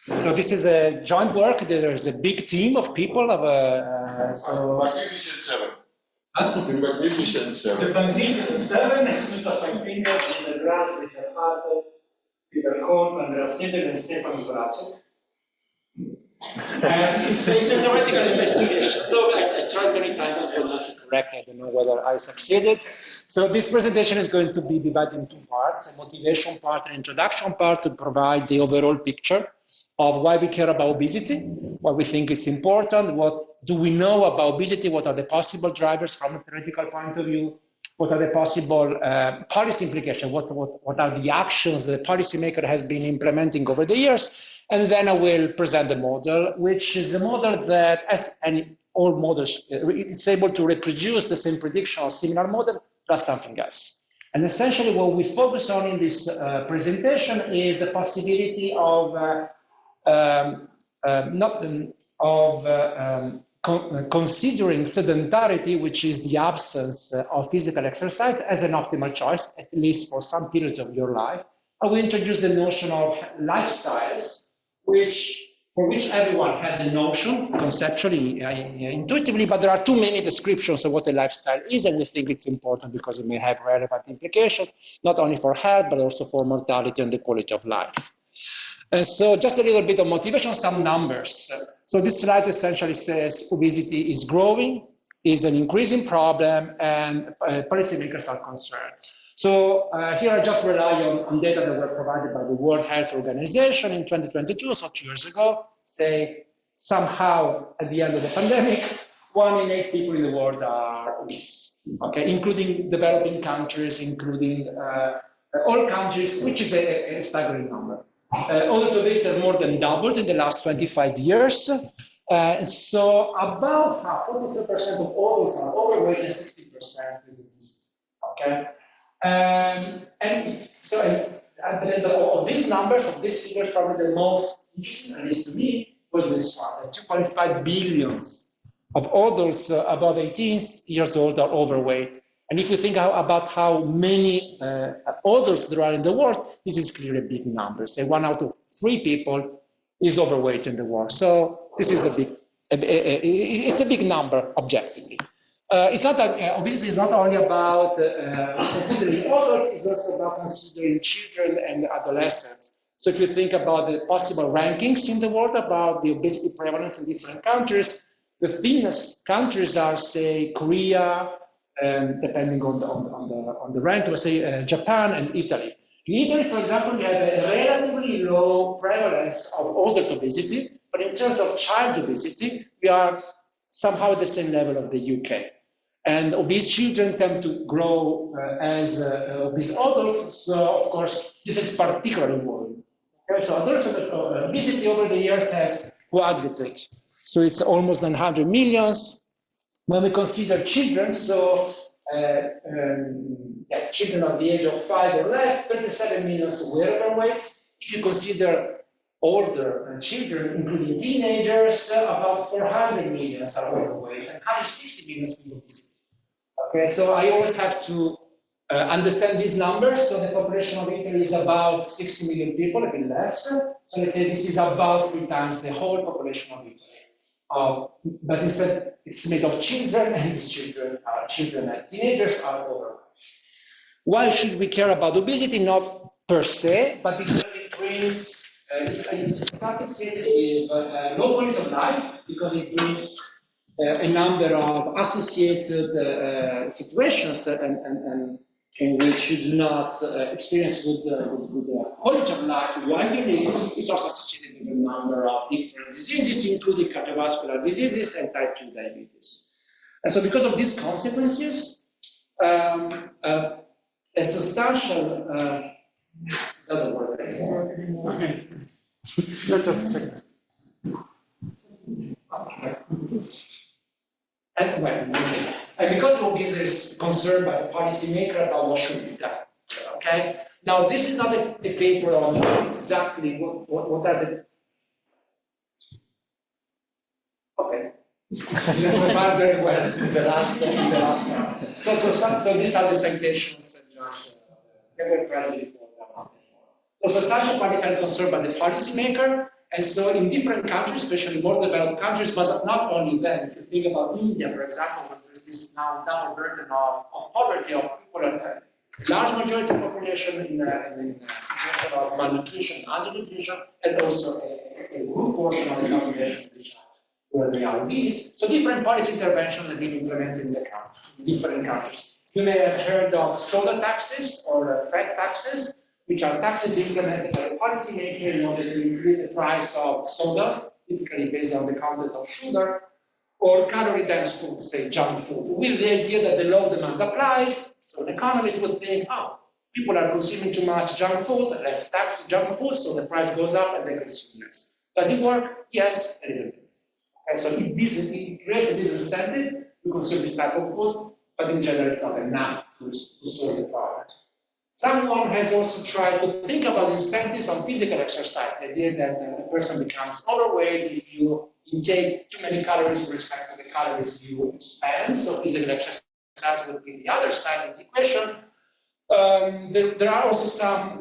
So this is a joint work. There's a big team of people. Magnificent Seven. The Magnificent Seven. The Magnificent Seven. Questo Pampino, Gina Grass, Richard Harper, Peter Kohn, Andrea Stender, and Stefano Braccio. It's a theoretical investigation. Though I tried many times to pronounce it correctly. I don't know whether I succeeded. So this presentation is going to be divided into two parts: a motivation part and introduction part, to provide the overall picture of why we care about obesity, why we think it's important, what do we know about obesity, what are the possible drivers from a theoretical point of view, what are the possible policy implications, what are the actions the policymaker has been implementing over the years. And then I will present the model, which is a model that, as all models, it's able to reproduce the same prediction or similar model plus something else. And essentially what we focus on in this presentation is the possibility of considering sedentarity, which is the absence of physical exercise, as an optimal choice, at least for some periods of your life. And we introduce the notion of lifestyles, for which everyone has a notion, conceptually, intuitively, but there are too many descriptions of what a lifestyle is, and we think it's important because it may have relevant implications, not only for health, but also for mortality and the quality of life. And so just a little bit of motivation, some numbers. So this slide essentially says obesity is growing, is an increasing problem, and policymakers are concerned. So here I just rely on data that were provided by the World Health Organization in 2022, so 2 years ago, say somehow at the end of the pandemic, 1 in 8 people in the world are obese, okay, including developing countries, including all countries, which is a staggering number. Although obesity has more than doubled in the last 25 years. So about half, 43% of adults are overweight and 60% with obesity, okay? And so of these numbers, of these figures, probably the most interesting, at least to me, was this one. 2.5 billion of adults above 18 years old are overweight. And if you think about how many adults there are in the world, this is clearly a big number. Say 1 out of 3 people is overweight in the world. So this is it's a big number objectively. It's not that obesity is not only about considering adults, it's also about considering children and adolescents. So if you think about the possible rankings in the world about the obesity prevalence in different countries, the thinnest countries are, say, Korea, depending on the rank, let's say Japan and Italy. In Italy, for example, we have a relatively low prevalence of adult obesity, but in terms of child obesity, we are somehow at the same level of the UK. And obese children tend to grow as obese adults, so of course, this is particularly worrying. Okay, so adolescent obesity over the years has quadrupled. So it's almost 100 million. When we consider children, so yes, children of the age of 5 or less, 37 million were overweight. If you consider older children, including teenagers, about 400 million are overweight and 160 million with obesity. Okay, so I always have to understand these numbers. So the population of Italy is about 60 million people, a bit less. So let's say this is about 3 times the whole population of Italy. But instead, it's made of children, and these children and teenagers are overweight. Why should we care about obesity? Not per se, but because it brings, it's associated with low quality of life, because it brings a number of associated situations and in which you do not experience good quality of life while you live. It's also associated with a number of different diseases, including cardiovascular diseases and type 2 diabetes. And so because of these consequences, a substantial, doesn't work anymore. Okay. Not just a second. Okay. And because of this, there is concern by the policymaker about what should be done. Okay. Now, this is not a paper on exactly what are the. Okay. You prepared very well in the last one. So these are the citations and just they were ready for them. So substantial public health concern by the policymaker. And so in different countries, especially more developed countries, but not only them, if you think about India, for example, where there's this now double burden of poverty, of people, a large majority of population in situation of malnutrition, undernutrition, and also a good portion of the population where they are obese. So different policy interventions have been implemented in the country, different countries. You may have heard of soda taxes or fat taxes, which are taxes implemented by the policymaker in order to increase the price of sodas, typically based on the content of sugar, or calorie-dense food, say junk food, with the idea that the low demand applies. So an economist would think, oh, people are consuming too much junk food, let's tax junk food, so the price goes up and they consume less. Does it work? Yes, a little bit. Okay, so it creates a disincentive to consume this type of food, but in general it's not enough to solve the problem. Someone has also tried to think about incentives on physical exercise, the idea that a person becomes overweight if you intake too many calories with respect to the calories you spend, so physical exercise would be the other side of the equation. There are also some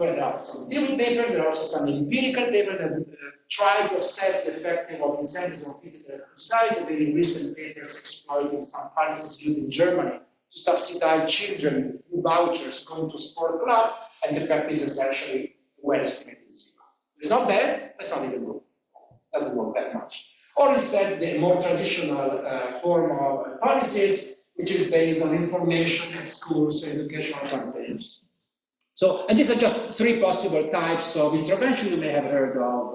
theory papers, there are also some empirical papers that try to assess the effect of incentives on physical exercise. The very recent papers exploiting some policies used in Germany to subsidize children through vouchers going to sport club, and the effect is essentially well estimated zero. It's not bad, but it's not even good. It doesn't work that much. Or instead, the more traditional form of policies, which is based on information at schools, educational campaigns. So, and these are just three possible types of intervention you may have heard of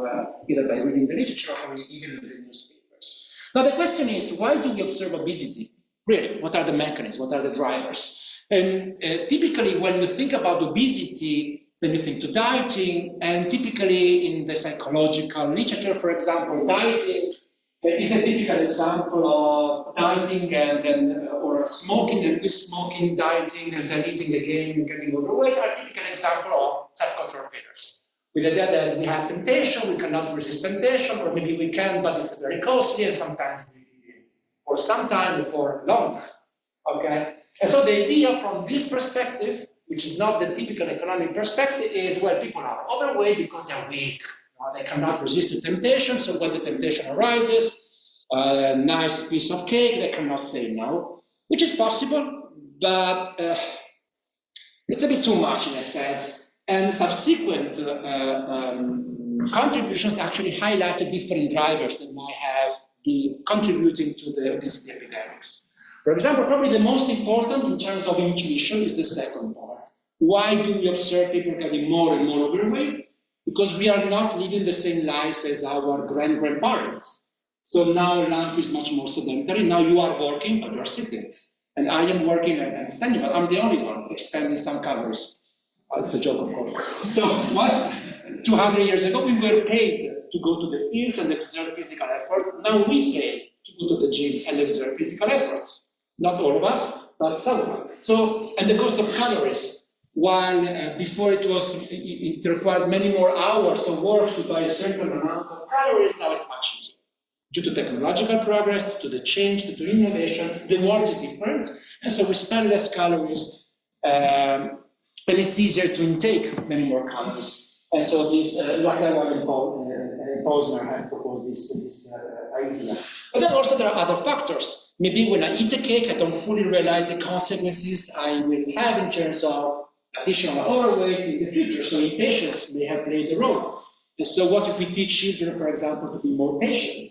either by reading the literature or even in the newspapers. Now, the question is, why do we observe obesity? Really, what are the mechanisms? What are the drivers? And typically, when you think about obesity, then you think to dieting, and typically in the psychological literature, for example, dieting is a typical example of dieting and then or smoking and quit smoking, dieting and then eating again and getting overweight are typical example of self-control failures. With the idea that we have temptation, we cannot resist temptation, or maybe we can, but it's very costly, and sometimes we for some time or for a long time. Okay? And so the idea from this perspective, which is not the typical economic perspective, is well, people are overweight because they're weak. They cannot resist the temptation, so when the temptation arises, a nice piece of cake, they cannot say no, which is possible, but it's a bit too much in a sense. And subsequent contributions actually highlighted different drivers that might have been contributing to the obesity epidemics. For example, probably the most important in terms of intuition is the second part. Why do we observe people getting more and more overweight? Because we are not living the same lives as our grandparents. So now life is much more sedentary. Now you are working, but you are sitting. And I am working and standing, but I'm the only one expending some calories. It's a joke, of course. So once, 200 years ago, we were paid to go to the fields and exert physical effort. Now we pay to go to the gym and exert physical effort. Not all of us, but some. So, and the cost of calories, while before it required many more hours of work to buy a certain amount of calories, now it's much easier. Due to technological progress, due to the change, due to innovation, the world is different, and so we spend less calories, and it's easier to intake many more calories. And so this, Laclauer and Posner have proposed this idea. But then also there are other factors. Maybe when I eat a cake, I don't fully realize the consequences I will have in terms of additional overweight in the future. So impatience may have played a role. And so what if we teach children, for example, to be more patient?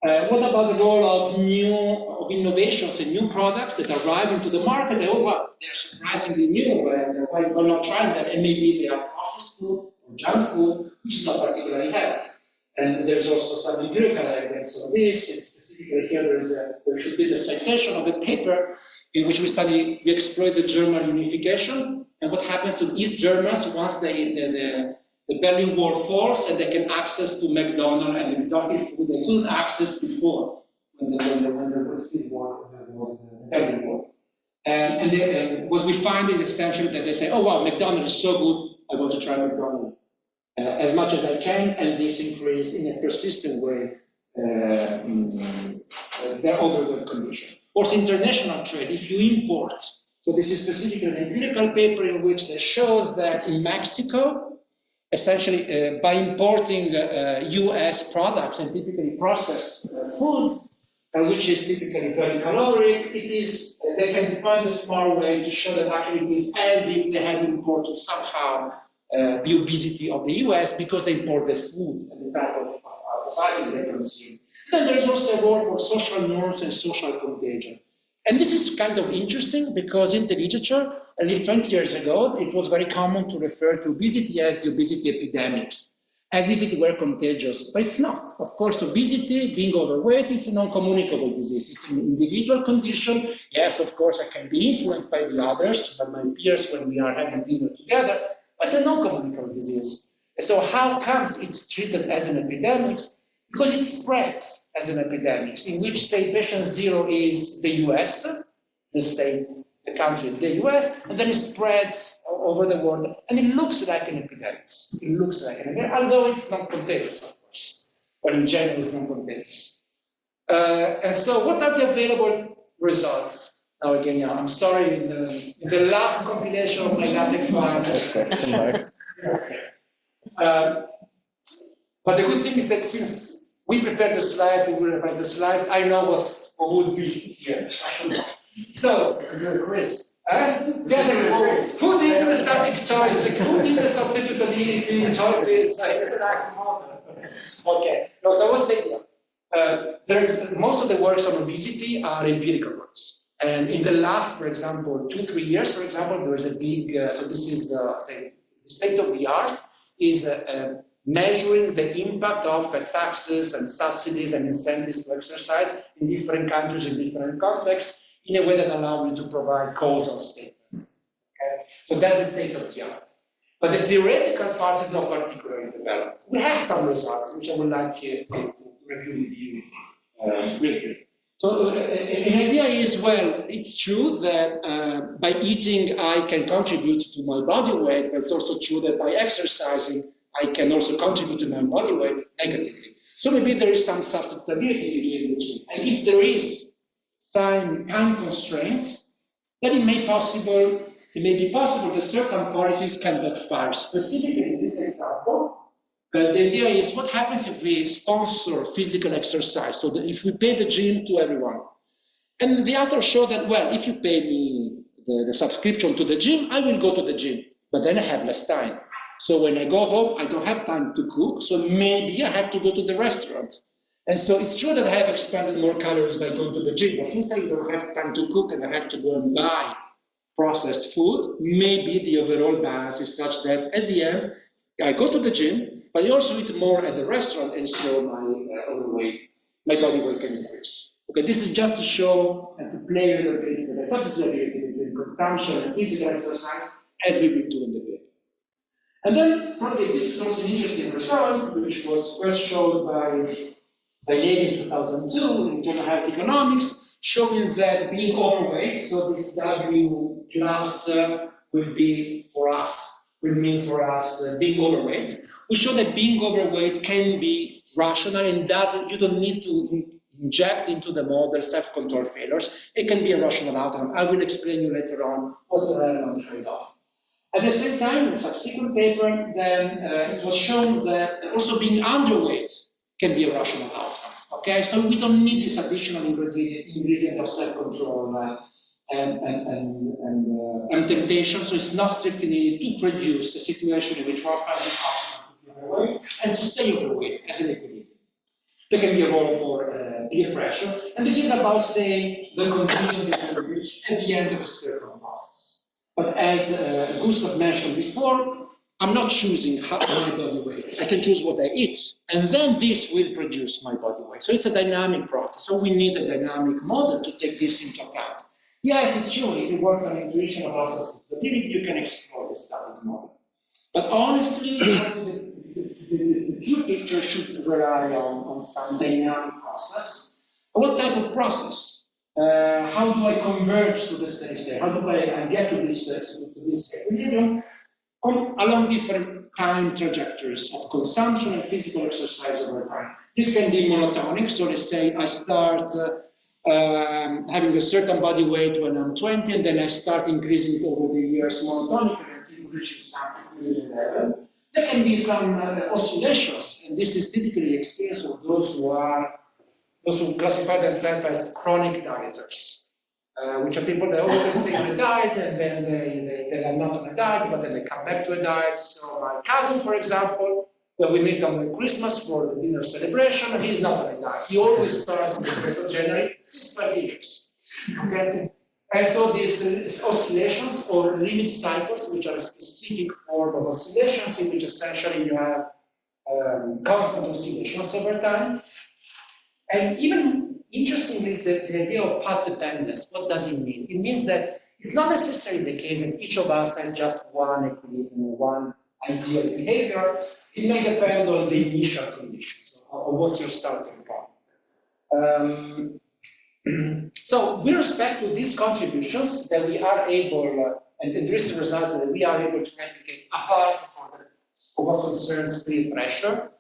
What about the role of innovations and new products that arrive into the market? Oh, well, they're surprisingly new, and why not try them? And maybe they are processed food or junk food, which is not particularly healthy. And there's also some empirical evidence of this. And specifically here, there should be the citation of the paper in which we exploit the German unification and what happens to East Germans once the Berlin Wall falls and they can access to McDonald's and exotic food they couldn't access before when the Berlin Wall. And what we find is essentially that they say, oh wow, McDonald's is so good, I want to try McDonald's as much as I can, and this increased in a persistent way their overweight condition. Also international trade, if you import, so this is specifically an empirical paper in which they show that in Mexico, essentially by importing US products and typically processed foods, which is typically very caloric, they can find a smart way to show that actually it is as if they had imported somehow the obesity of the US because they import the food and the type of item they consume. Then there's also a role for social norms and social contagion. And this is kind of interesting because in the literature, at least 20 years ago, it was very common to refer to obesity as the obesity epidemics, as if it were contagious, but it's not. Of course, obesity, being overweight, is a non-communicable disease. It's an individual condition. Yes, of course, I can be influenced by the others, by my peers when we are having dinner together, but it's a non-communicable disease. So how comes it's treated as an epidemic? Because it spreads as an epidemic, in which, say, patient zero is the US, the country, the US, and then it spreads over the world, and it looks like an epidemic. It looks like an epidemic, although it's not contagious, of course, but in general, it's not contagious. And so, what are the available results? Now, again, yeah, I'm sorry, in the last compilation of my LaTeX file. But the good thing is that since we prepared the slides and we read the slides, I know what would be here. So, Chris. Who did the static choices? Who did the substitutability choices? It's an active model. Okay. No, so what's the idea? Most of the works on obesity are empirical works. And in the last, for example, 2-3 years, for example, there is a big, so this is the state of the art, is measuring the impact of taxes and subsidies and incentives to exercise in different countries in different contexts in a way that allows you to provide causal statements. Okay? So that's the state of the art. But the theoretical part is not particularly developed. We have some results, which I would like to review with you briefly. So an idea is, well, it's true that by eating I can contribute to my body weight, but it's also true that by exercising I can also contribute to my body weight negatively. So maybe there is some substitutability in the gym. And if there is some time constraint, then it may be possible that certain policies can backfire. Specifically in this example, the idea is what happens if we sponsor physical exercise, so that if we pay the gym to everyone. And the authors show that, well, if you pay me the subscription to the gym, I will go to the gym, but then I have less time. So when I go home, I don't have time to cook, so maybe I have to go to the restaurant. And so it's true that I have expended more calories by going to the gym, but since I don't have time to cook and I have to go and buy processed food, maybe the overall balance is such that at the end, I go to the gym, but I also eat more at the restaurant, and so my body weight can increase. Okay, this is just to show and to play a little bit with the substitutability between consumption and physical exercise, as we will do in the paper. And then, probably, this is also an interesting result, which was first shown by Levy in 2002 in Journal of Health Economics, showing that being overweight, so this W plus will mean for us being overweight. We show that being overweight can be rational and you don't need to inject into the model self-control failures. It can be a rational outcome. I will explain you later on what's the relevant trade-off. At the same time, in a subsequent paper, then it was shown that also being underweight can be a rational outcome. Okay, so we don't need this additional ingredient of self-control and temptation. So it's not strictly needed to produce a situation in which one finds it possible to be overweight and to stay overweight as an equilibrium. There can be a role for peer pressure, and this is about, say, the condition between which at the end of a certain process. But as Gustav mentioned before, I'm not choosing my body weight. I can choose what I eat, and then this will produce my body weight. So it's a dynamic process. So we need a dynamic model to take this into account. Yes, it's true. If you want some intuition about sustainability, you can explore the static model. But honestly, the true picture should rely on some dynamic process. What type of process? How do I converge to the steady state? How do I get to this equilibrium? Along different time trajectories of consumption and physical exercise over time. This can be monotonic, so let's say I start having a certain body weight when I'm 20, and then I start increasing it over the years monotonically until reaching some equilibrium level. There can be some oscillations, and this is typically experienced with those who classify themselves as chronic dieters, which are people that always stay on a diet and then they are not on a diet, but then they come back to a diet. So my cousin, for example, when we meet on Christmas for the dinner celebration, he's not on a diet. He always starts on the 1st of January, 20 years. Okay? And so these oscillations or limit cycles, which are a specific form of oscillations in which essentially you have constant oscillations over time. And even interestingly is the idea of path dependence. What does it mean? It means that it's not necessarily the case that each of us has just one equilibrium, one ideal behavior. It may depend on the initial conditions, or what's your starting point. So with respect to these contributions that we are able, and there is a result that we are able to replicate apart from what concerns peer pressure,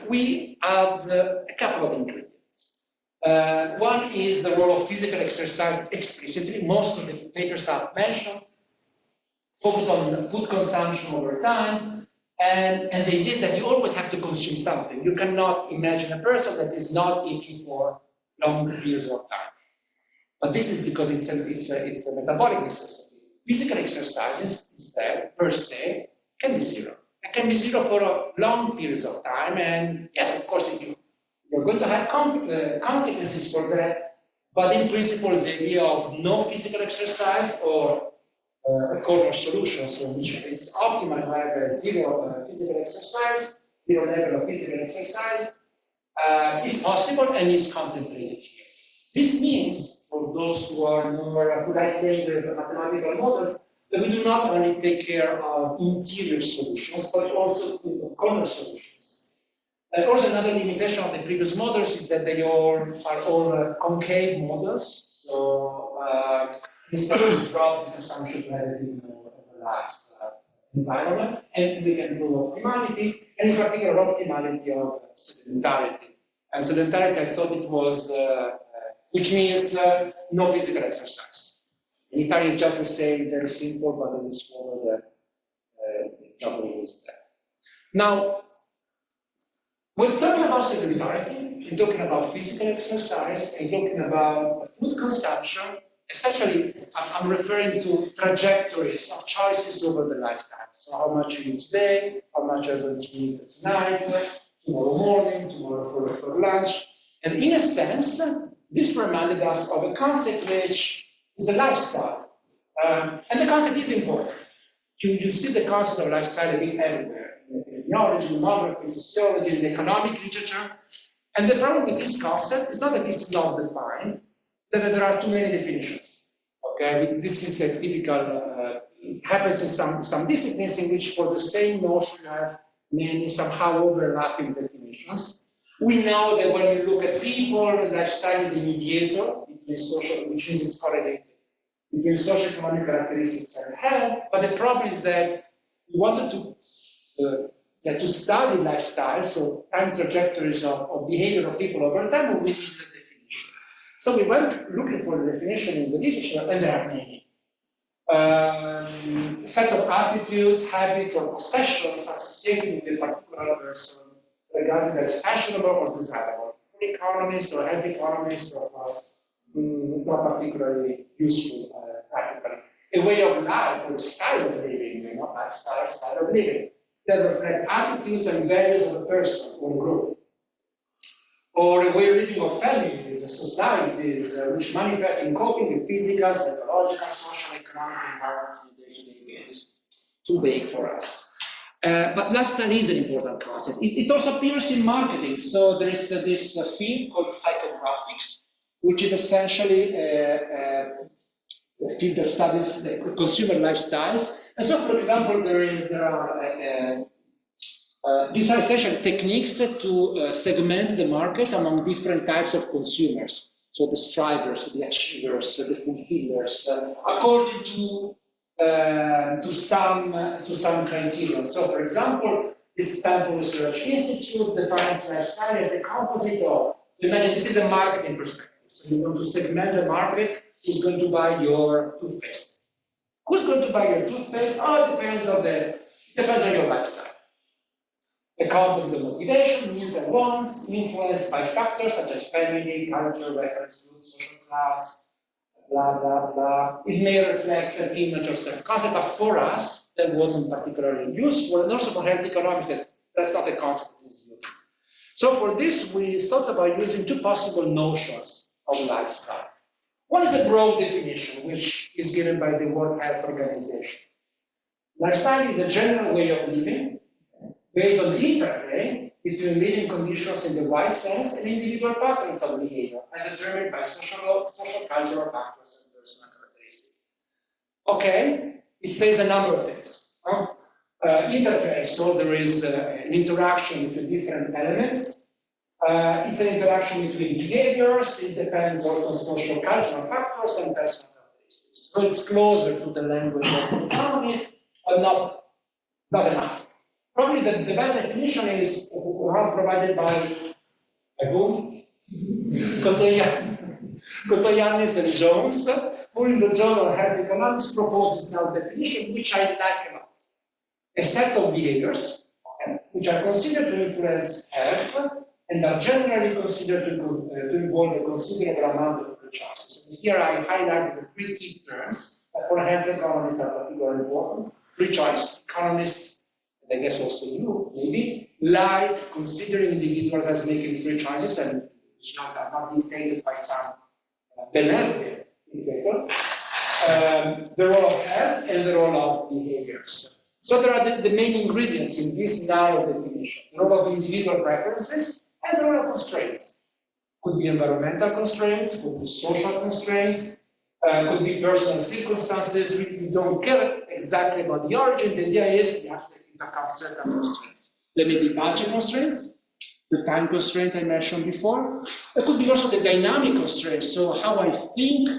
we add a couple of ingredients. One is the role of physical exercise explicitly. Most of the papers I've mentioned focus on food consumption over time, and the idea is that you always have to consume something. You cannot imagine a person that is not eating for long periods of time. But this is because it's a metabolic necessity. Physical exercises, instead, per se, can be zero. It can be zero for long periods of time, and yes, of course, if you're going to have consequences for that, but in principle, the idea of no physical exercise or a corner solution, so which it's optimal to have a zero physical exercise, zero level of physical exercise, is possible and is contemplated here. This means, for those who are more who like playing with mathematical models, that we do not only take care of interior solutions, but also corner solutions. And also another limitation of the previous models is that they are all concave models. So instead of drop this assumption to have a bit more relaxed environment, and we can prove optimality, and in particular optimality of sedentarity. And sedentarity, I thought it was, which means no physical exercise. In Italian, it's just the same, very simple, but in this model that it's not always that. Now, we're talking about sedentarity, we're talking about physical exercise, and talking about food consumption. Essentially, I'm referring to trajectories of choices over the lifetime. So how much you eat today, how much you're going to eat tonight, tomorrow morning, tomorrow for lunch. And in a sense, this reminded us of a concept which is a lifestyle. And the concept is important. You see the concept of lifestyle a bit everywhere, in epidemiology, demography, sociology, in the economic literature. And the problem with this concept is not that it's not defined, it's that there are too many definitions. Okay, this is a typical, it happens in some disciplines in which for the same notion you have many somehow overlapping definitions. We know that when you look at people, lifestyle is a mediator between social, which means it's correlated between socioeconomic characteristics and health. But the problem is that we wanted to study lifestyle, so time trajectories of behavior of people over time, we need the definition. So we went looking for the definition in the literature, and there are many. Set of attitudes, habits, or possessions associated with a particular person regarded as fashionable or desirable. For economists or health economists, it's not particularly useful practically. A way of life or style of living, lifestyle, style of living, that reflect attitudes and values of a person or group. Or a way of living of families, societies, which manifest in coping with physical, psychological, social, economic environments in day-to-day basis. Too vague for us. But lifestyle is an important concept. It also appears in marketing. So there is this field called psychographics, which is essentially a field that studies the consumer lifestyles. And so, for example, these are essentially techniques to segment the market among different types of consumers. So the strivers, the achievers, the fulfillers, according to some criteria. So, for example, this Stanford Research Institute defines lifestyle as a composite of humanity. This is a marketing perspective. So you're going to segment the market. Who's going to buy your toothpaste? Who's going to buy your toothpaste? Oh, it depends on the Depends on your lifestyle. The compass of motivation, needs and wants, influenced by factors such as family, culture, reference group, social class, blah, blah, blah. It may reflect self-image or self-concept, but for us, that wasn't particularly useful, and also for health economics, that's not a concept that is useful. So for this, we thought about using two possible notions of lifestyle. One is a broad definition, which is given by the World Health Organization. Lifestyle is a general way of living based on the interplay between living conditions in the wide sense and individual patterns of behavior, as determined by social cultural factors and personal characteristics. Okay, it says a number of things. Interplay, so there is an interaction between different elements. It's an interaction between behaviors. It depends also on social cultural factors and personal characteristics. So it's closer to the language of economists, but not enough. Probably the best definition is provided by whom? Kotoyannis and Jones, who in the Journal of Health Economics proposes now definition, which I like a lot. A set of behaviors, okay, which are considered to influence health and are generally considered to involve a considerable amount of free choices. And here I highlight the three key terms that for health economists are particularly important. Free choice, economists, and I guess also you, maybe, like considering individuals as making free choices and which are not dictated by some benevolent dictator. The role of health and the role of behaviors. So there are the main ingredients in this narrow definition. The role of individual preferences and the role of constraints. Could be environmental constraints, could be social constraints, could be personal circumstances. We don't care exactly about the origin. The idea is we have to take into account certain constraints. There may be budget constraints, the time constraint I mentioned before. There could be also the dynamic constraints. So how I think,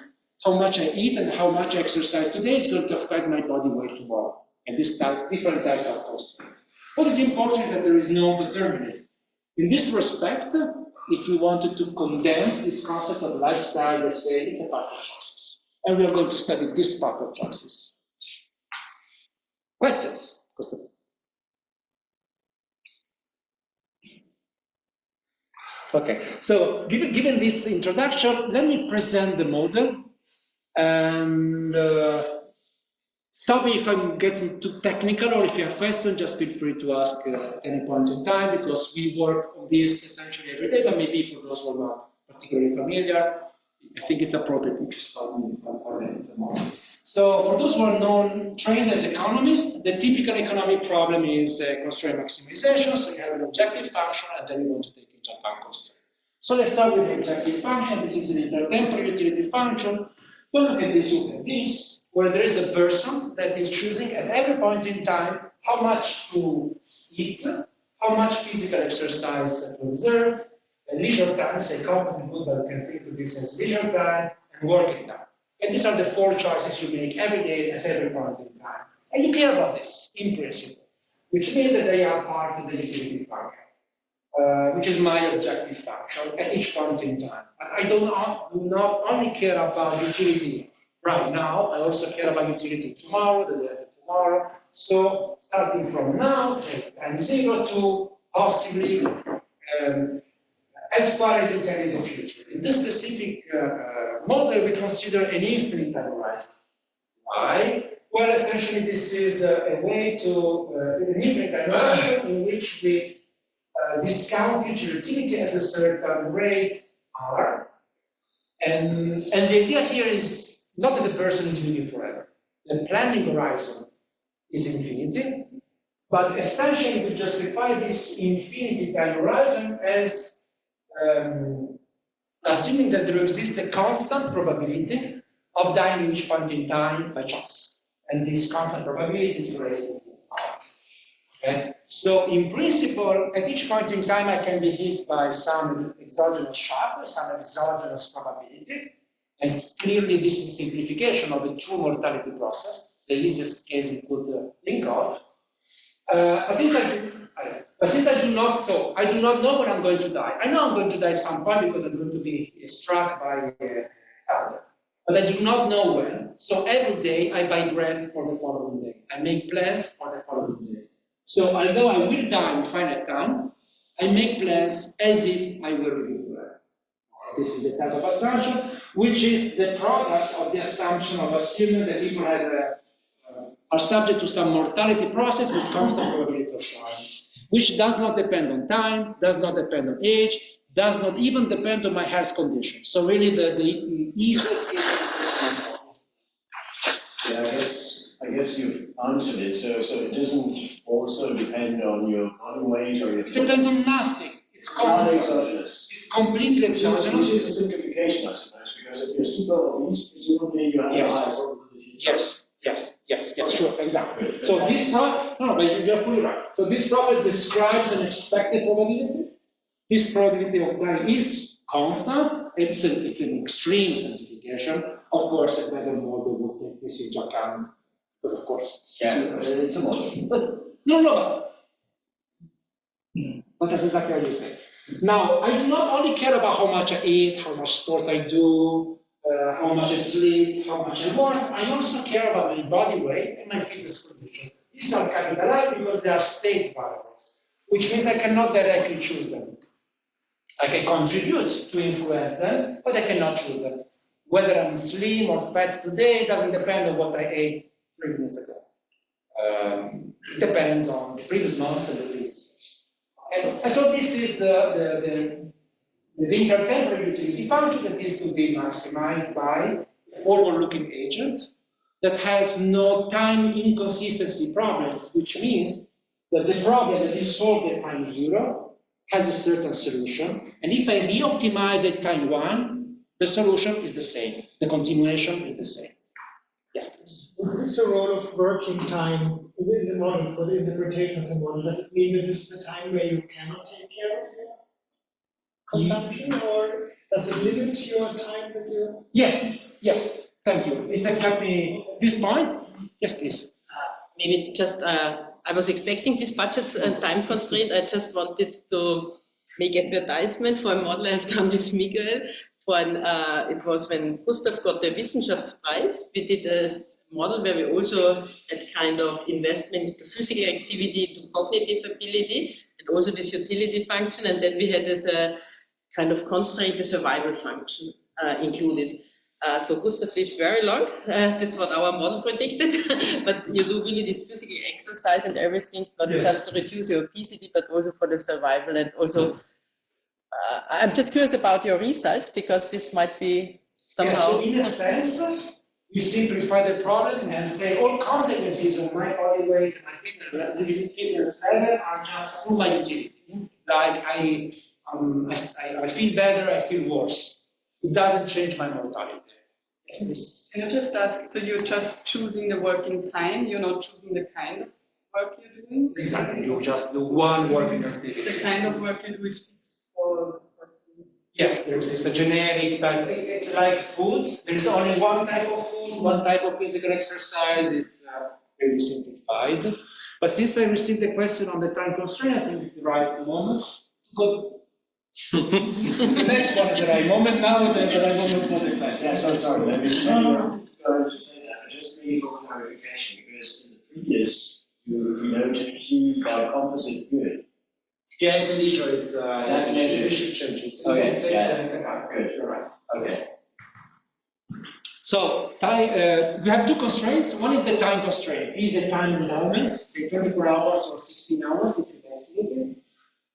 how much I eat, and how much I exercise today is going to affect my body weight tomorrow. And this type, different types of constraints. What is important is that there is no determinism. In this respect, if we wanted to condense this concept of lifestyle, let's say it's a part of choices. And we are going to study this part of choices. Questions? Okay, so given this introduction, let me present the model. And stop me if I'm getting too technical, or if you have questions, just feel free to ask at any point in time, because we work on this essentially every day, but maybe for those who are not particularly familiar, I think it's appropriate if you start me on the moment. So for those who are non-trained as economists, the typical economic problem is constraint maximization. So you have an objective function, and then you want to take into account constraint. So let's start with the objective function. This is an intertemporal utility function. Don't look at this, look at this, where there is a person that is choosing at every point in time how much to eat, how much physical exercise to observe, leisure time, say composite good, but you can think of this as leisure time, and working time. And these are the four choices you make every day at every point in time. And you care about this, in principle, which means that they are part of the utility function, which is my objective function at each point in time. I do not only care about utility right now, I also care about utility tomorrow, the day after tomorrow. So starting from now, say time 0 to possibly as far as you can in the future. In this specific model, we consider an infinite time horizon. Why? Well, essentially, this is a way to an infinite time horizon in which we discount future utility at a certain rate R. And the idea here is not that the person is living forever. The planning horizon is infinity, but essentially we justify this infinity time horizon as assuming that there exists a constant probability of dying at each point in time by chance. And this constant probability is related to R. Okay? So in principle, at each point in time, I can be hit by some exogenous shock, some exogenous probability. And clearly, this is a simplification of the true mortality process. It's the easiest case we could think of. But since I do not know when I'm going to die. I know I'm going to die at some point because I'm going to be struck by a thunder. But I do not know when. So every day I buy bread for the following day. I make plans for the following day. So although I will die in finite time, I make plans as if I were living there. This is the type of assumption, which is the product of the assumption of assuming that people are subject to some mortality process with constant probability of time, which does not depend on time, does not depend on age, does not even depend on my health condition. So really the easiest Yeah, I guess you answered it. So it doesn't also depend on your body weight or your. It depends on nothing. It's constant. Exogenous. It's completely exogenous. Which is a simplification, I suppose, because if you're super obese, presumably you have a high probability. Yes, sure, exactly. So this but you're fully right. So this probably describes an expected probability. This probability of dying is constant. It's an extreme simplification. Of course, a better model would take this into account, because of course. Yeah, it's a model. No. But that's exactly what you say. Now, I do not only care about how much I eat, how much sport I do, how much I sleep, how much I work. I also care about my body weight and my fitness condition. These are capitalized because they are state variables, which means I cannot directly choose them. I can contribute to influence them, but I cannot choose them. Whether I'm slim or fat today doesn't depend on what I ate 3 minutes ago. It depends on the previous months and the previous years. Okay? And so this is the intertemporal utility function that is to be maximized by a forward-looking agent that has no time inconsistency problems, which means that the problem that is solved at time 0 has a certain solution, and if I re-optimize at time 1, the solution is the same. The continuation is the same. Yes, please. What is the role of working time within the model for the interpretation of the model? Does it mean that this is the time where you cannot take care of your consumption, or does it limit your time that you? Yes. Thank you. It's exactly this point. Yes, please. Maybe just I was expecting this budget and time constraint. I just wanted to make advertisement for a model I've done with Miguel. It was when Gustav got the Wissenschaftspreis. We did a model where we also had kind of investment into physical activity, into cognitive ability, and also this utility function. And then we had as a kind of constraint the survival function included. So Gustav lives very long. That's what our model predicted. But you do really this physical exercise and everything, not just to reduce your obesity, but also for the survival. And also, I'm just curious about your results, because this might be somehow. Yeah, so in a sense, we simplify the problem and say all consequences of my body weight and my fitness level are just through my utility. Like I feel better, I feel worse. It doesn't change my mortality. Yes, please. Can I just ask, so you're just choosing the working time, you're not choosing the kind of work you're doing? Exactly, you just do one working activity. The kind of work you do is fixed for yes, it's a generic type. It's like food. There is only one type of food, one type of physical exercise. It's very simplified. But since I received the question on the time constraint, I think it's the right moment to go. The next one is the right moment now. The right moment for the class. Yes, I'm sorry. Maybe going to say that, but just really for clarification, because in the previous you noted key by composite good. Yeah, it's an issue. It's that's an issue. We should change it. Okay. It's good. You're right. Okay. So we have two constraints. One is the time constraint. It is a time endowment, say 24 hours or 16 hours if you can see it.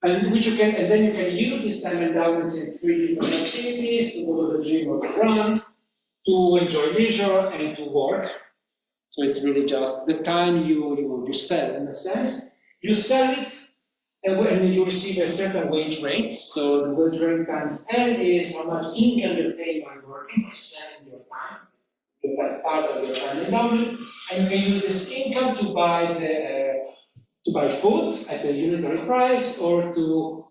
And then you can use this time endowment in 3 different activities: to go to the gym or to run, to enjoy leisure, and to work. So it's really just the time you sell, in a sense. You sell it, and when you receive a certain wage rate. So the wage rate times N is how much income you obtain by working or selling your time. You have part of your time endowment, and you can use this income to buy food at a unitary price, or to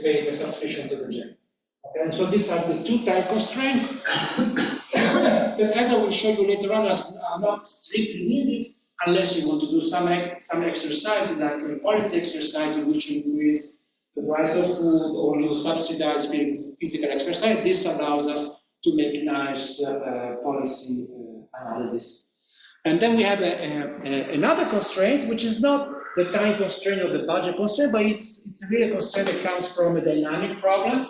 pay the subscription to the gym. Okay, and so these are the two time constraints that, as I will show you later on, are not strictly needed unless you want to do some exercises, like a policy exercise in which you increase the price of food or you subsidize physical exercise. This allows us to make nice policy analysis. And then we have another constraint, which is not the time constraint or the budget constraint, but it's really a constraint that comes from a dynamic problem,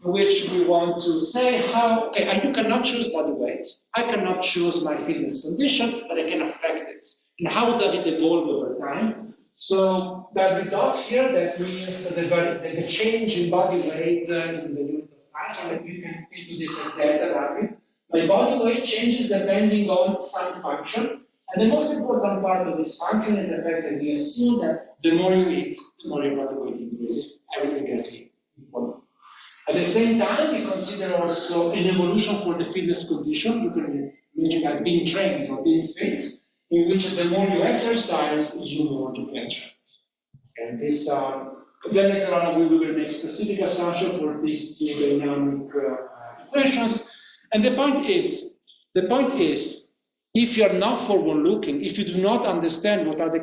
in which we want to say how, okay, you cannot choose body weight. I cannot choose my fitness condition, but I can affect it. And how does it evolve over time? So that we got here, that means the change in body weight in the unit of time, so that you can do this as delta W. My body weight changes depending on some function. And the most important part of this function is the fact that we assume that the more you eat, the more your body weight increases. Everything else equal. At the same time, we consider also an evolution for the fitness condition. You can imagine like being trained or being fit, in which the more you exercise, the more you can train. And this, then later on, we will make specific assumption for these two dynamic equations. And the point is, if you are not forward-looking, if you do not understand what are the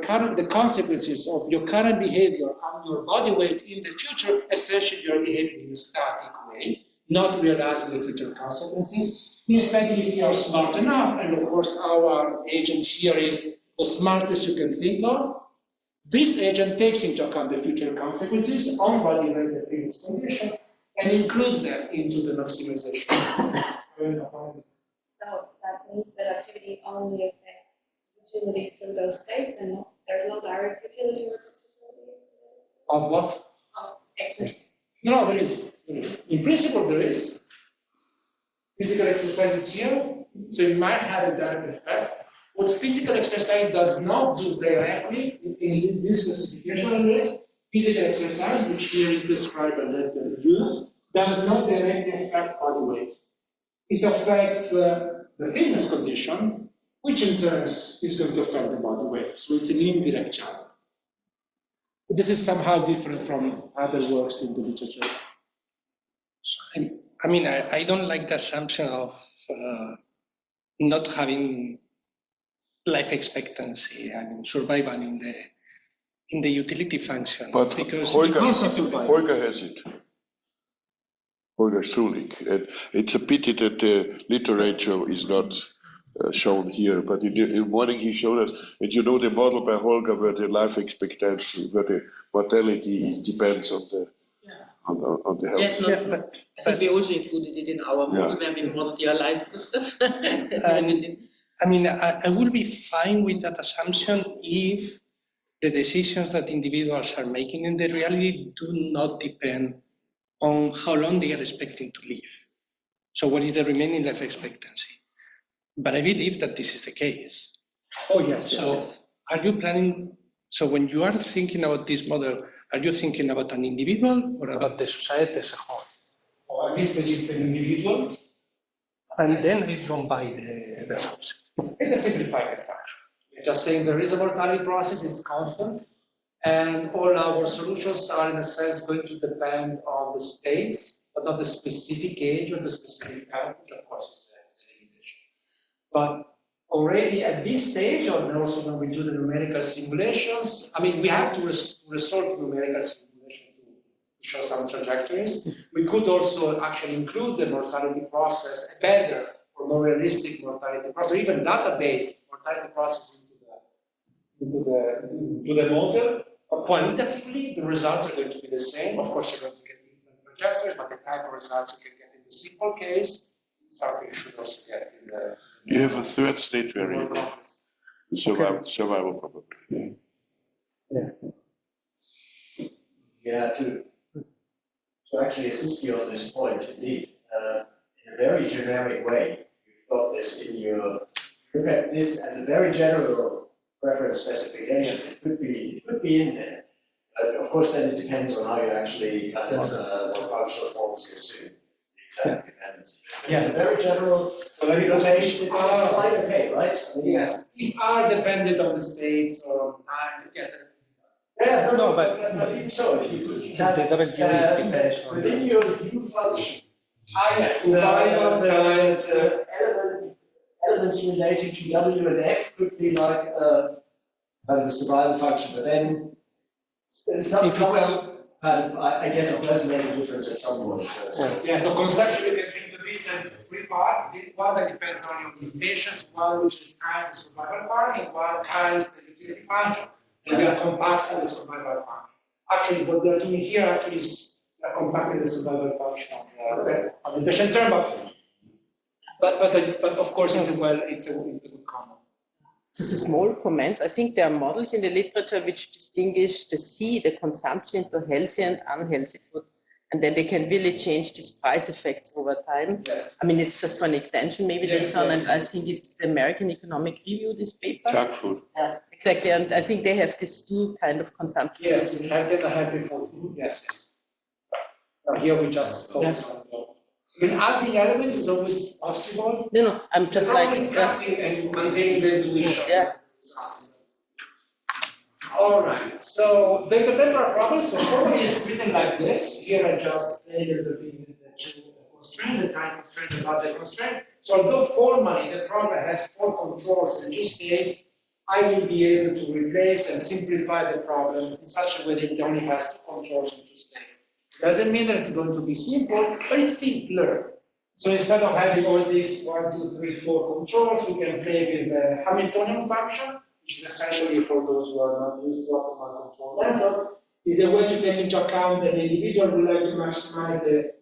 consequences of your current behavior on your body weight in the future, essentially you are behaving in a static way, not realizing the future consequences. Instead, if you are smart enough, and of course our agent here is the smartest you can think of, this agent takes into account the future consequences on body weight and fitness condition and includes them into the maximization. So that means that activity only affects utility through those states, and there's no direct utility or disability. Of what? Of exercise. No, there is. In principle, there is. Physical exercise is here, so it might have a direct effect. What physical exercise does not do directly in this classification list, physical exercise, which here is described by letter U, does not directly affect body weight. It affects the fitness condition, which in turn is going to affect the body weight. So it's an indirect channel. But this is somehow different from other works in the literature. I mean, I don't like the assumption of not having life expectancy and survival in the utility function. But because Holger has it. Holger Strulik. It's a pity that the literature is not shown here, but in the morning he showed us, and you know the model by Holger where the life expectancy, where the mortality depends on the on the health. Yes, I think we also included it in our model where we modeled your life stuff. I mean, I would be fine with that assumption if the decisions that individuals are making in the reality do not depend on how long they are expecting to live. So what is the remaining life expectancy? But I believe that this is the case. Oh, yes, yes, So yes. are you planning, so when you are thinking about this model, are you thinking about an individual or about the society as a whole? Or at least it's an individual. And then I don't buy the assumption. It's a simplified assumption. We're just saying there is a mortality process, it's constant, and all our solutions are in a sense going to depend on the states, but not the specific age or the specific time, which of course is a limitation. But already at this stage, and also when we do the numerical simulations, I mean, we have to resort to numerical simulation to show some trajectories. We could also actually include the mortality process, a better or more realistic mortality process, or even data-based mortality process into the model. But qualitatively, the results are going to be the same. Of course, you're going to get different trajectories, but the type of results you can get in the simple case is something you should also get in the. You have a third state variable, survival probability. Yeah, to actually assist you on this point, indeed, in a very generic way, you've got this in your, look at this as a very general reference specification. It could be in there. Of course, then it depends on how you actually kind of what functional forms you assume. Exact dependency. Yes, very general notation. It's quite okay, right? I mean, yes, if R depended on the states or on time, you get it. Yeah, no, but even so, if you have within your U function, Yes, there's elements relating to W and F could be like kind of a survival function, but then somewhere, I guess, it does make a difference at some point. yeah, so conceptually, you can think of three parts. One that depends on your limitations, one which is kind of the survival function, one kind is the utility function, and we are compacting the survival function. Actually, what we are doing here actually is compacting the survival function of the patient term, but of course it's a good comment. Just a small comment. I think there are models in the literature which distinguish the consumption into healthy and unhealthy food. And then they can really change these price effects over time. Yes. I mean, it's just for an extension, maybe this one, and I think it's the American Economic Review, this paper. Junk food. Yeah, exactly, and I think they have these two kind of consumption. Yes, in healthy food. Yes. Here we just focus on the. Adding elements is always possible. No, I'm just cutting and maintaining the intuition. Yeah. All right, so the intertemporal problem, so formally is written like this. Here I just labeled the two constraints, the time constraint and budget constraint. So although formally the problem has 4 controls and 2 states, I will be able to replace and simplify the problem in such a way that it only has 2 controls and 2 states. Doesn't mean that it's going to be simple, but it's simpler. So instead of having all these 1, 2, 3, 4 controls, we can play with the Hamiltonian function, which is essentially for those who are not used to optimal control methods, is a way to take into account that the individual would like to maximize the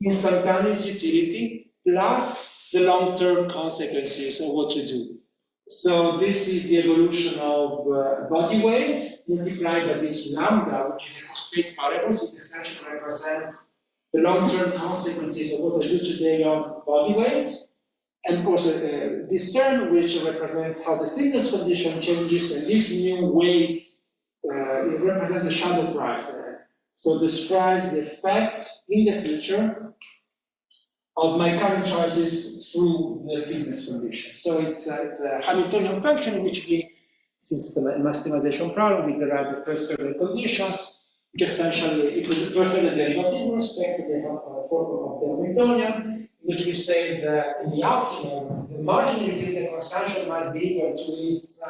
instantaneous utility plus the long-term consequences of what you do. So this is the evolution of body weight multiplied by this lambda, which is a constraint variable, so it essentially represents the long-term consequences of what I do today of body weight. And of course, this term, which represents how the fitness condition changes, and these new weights represent the shadow price. So describes the effect in the future of my current choices through the fitness condition. So it's a Hamiltonian function, which we, since it's a maximization problem, we derive the first order conditions, which essentially is the first order derivative with respect to the formula of the Hamiltonian, which we say that in the optimum, the marginal utility consumption must be equal to its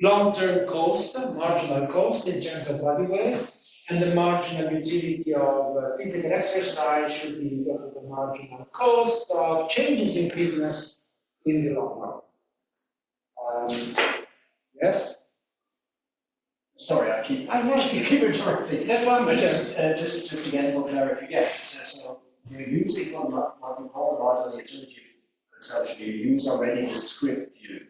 long-term cost, marginal cost in terms of body weight, and the marginal utility of physical exercise should be equal to the marginal cost of changes in fitness in the long run. Yes? Sorry, I keep interrupting. That's why I'm just to get more clarity. Yes, so you're using what we call marginal utility consumption. You use already the script view,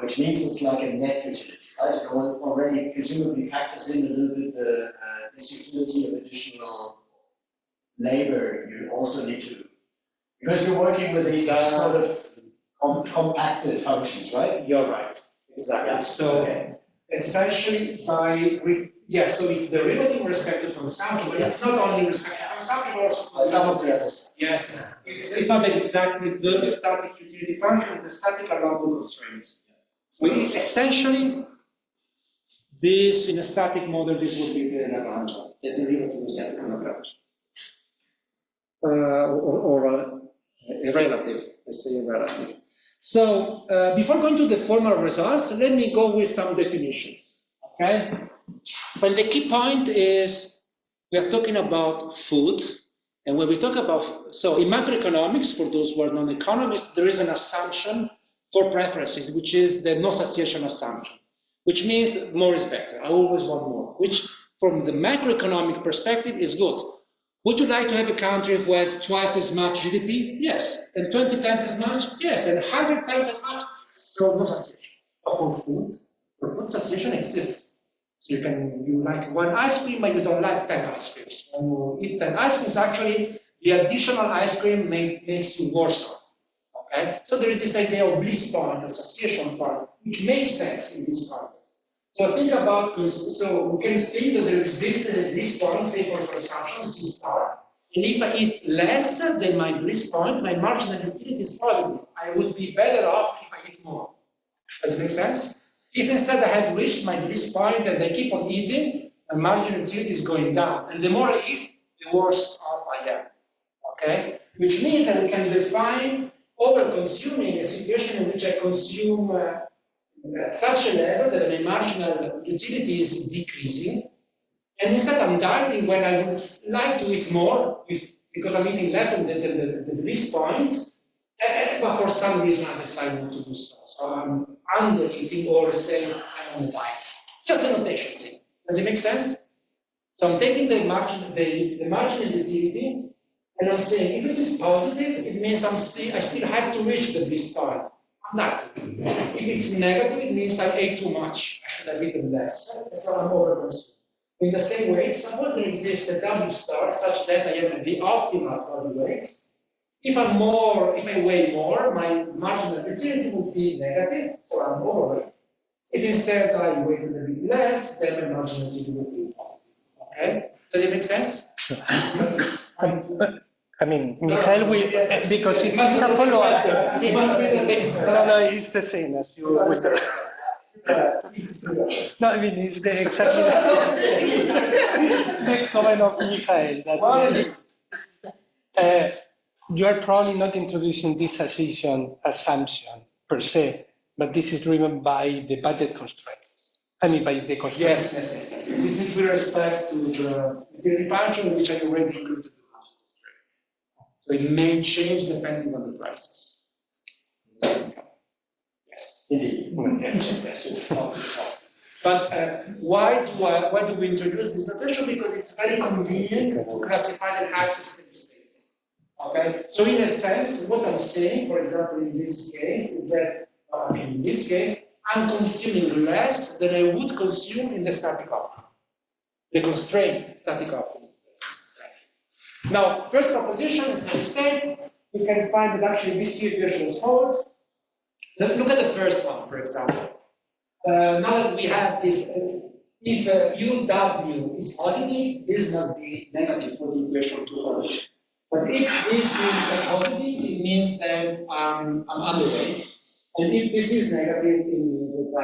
which means it's like a net utility, right? It already presumably factors in a little bit this utility of additional labor you also need to, because you're working with these sort of compacted functions, right? You're right, exactly. Yeah. So essentially by, so it's derivative with respect to consumption, but it's not only with respect to consumption, but also some of the others. Yes, it's not exactly the static utility function, it's a static along the constraints. So essentially, this in a static model, this would be the Lagrange, the derivative of the Lagrange. Or a relative, let's say a relative. So before going to the formal results, let me go with some definitions, okay? But the key point is we are talking about food, and when we talk about, so in macroeconomics, for those who are non-economists, there is an assumption for preferences, which is the no satiation assumption, which means more is better. I always want more, which from the macroeconomic perspective is good. Would you like to have a country who has twice as much GDP? Yes. And 20 times as much? Yes. And 100 times as much? So no satiation. But for food satiation exists. So you like one ice cream, but you don't like 10 ice creams. When you eat 10 ice creams, actually, the additional ice cream makes you worse off. Okay? So there is this idea of bliss point, the satiation point, which makes sense in this context. So think about this. So we can think that there exists a bliss point, say for consumption, C star. And if I eat less than my bliss point, my marginal utility is positive. I would be better off if I eat more. Does it make sense? If instead I had reached my bliss point and I keep on eating, my marginal utility is going down. And the more I eat, the worse off I am. Okay? Which means that we can define over-consuming a situation in which I consume at such a level that my marginal utility is decreasing. And instead I'm dieting when I would like to eat more with because I'm eating less than this point, but for some reason I decide not to do so. So I'm under eating or saying I'm on a diet. Just a notation thing. Does it make sense? So I'm taking the marginal utility, and I'm saying if it is positive, it means I still have to reach the bliss point. I'm not. If it's negative, it means I ate too much. I should have eaten less. So I'm overconsumed. In the same way, suppose there exists a W star such that I am the optimal body weight. If I weigh more, my marginal utility would be negative, so I'm overweight. If instead I weigh a little bit less, then my marginal utility would be positive. Okay? Does it make sense? I mean, Michael will, because it is a follow-up. No, it's the same as you with the... No, I mean, it's exactly the comment of Michael. That you are probably not introducing this assumption per se, but this is driven by the budget constraints. I mean, by the constraints. Yes. This is with respect to the utility function, which I already included. So it may change depending on the prices. Yes, indeed. Yes. But why do we introduce this notation? Because it's very convenient to classify the types of steady states. Okay. So in a sense, what I'm saying, for example, in this case, is that in this case, I'm consuming less than I would consume in the static optimum, the constrained static optimum. Now, first proposition is steady state. We can find that actually these two equations hold. Look at the first one, for example. Now that we have this, if UW is positive, this must be negative for the equation to hold. But if this is a positive, it means that I'm underweight. And if this is negative, it means that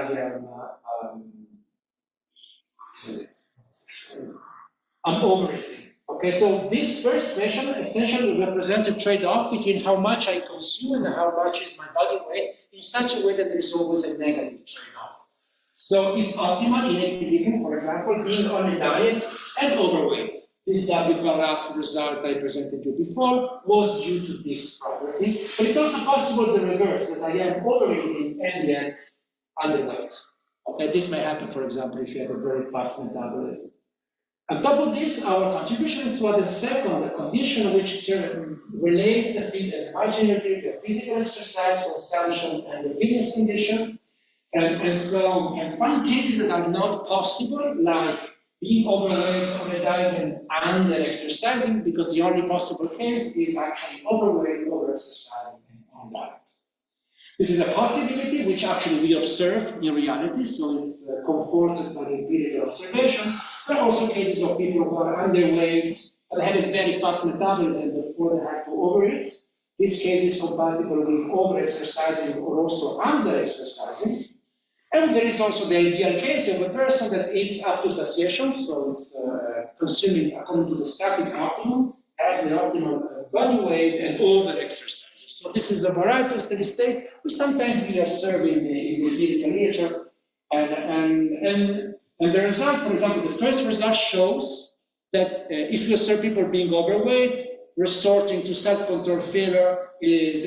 I'm overeating. Okay, so this first question essentially represents a trade-off between how much I consume and how much is my body weight in such a way that there is always a negative trade-off. So it's optimal in equilibrium, for example, being on a diet and overweight. This W plus result I presented you before was due to this property, but it's also possible the reverse, that I am overeating and yet underweight. Okay, this may happen, for example, if you have a very fast metabolism. On top of this, our contribution is to add a second condition which relates the marginality, the physical exercise consumption, and the fitness condition. And so, and find cases that are not possible, like being overweight on a diet and under-exercising, because the only possible case is actually overweight, over-exercising, and on diet. This is a possibility which actually we observe in reality, so it's comforted by the empirical observation. There are also cases of people who are underweight, but have a very fast metabolism, therefore they have to overeat. This case is compatible with over-exercising or also under-exercising. And there is also the ideal case of a person that eats up to satiation, so it's consuming according to the static optimum, has the optimal body weight, and over-exercises. So this is a variety of steady states, which sometimes we observe in the empirical literature. And the result, for example, the first result shows that if you observe people being overweight, resorting to self-control failure is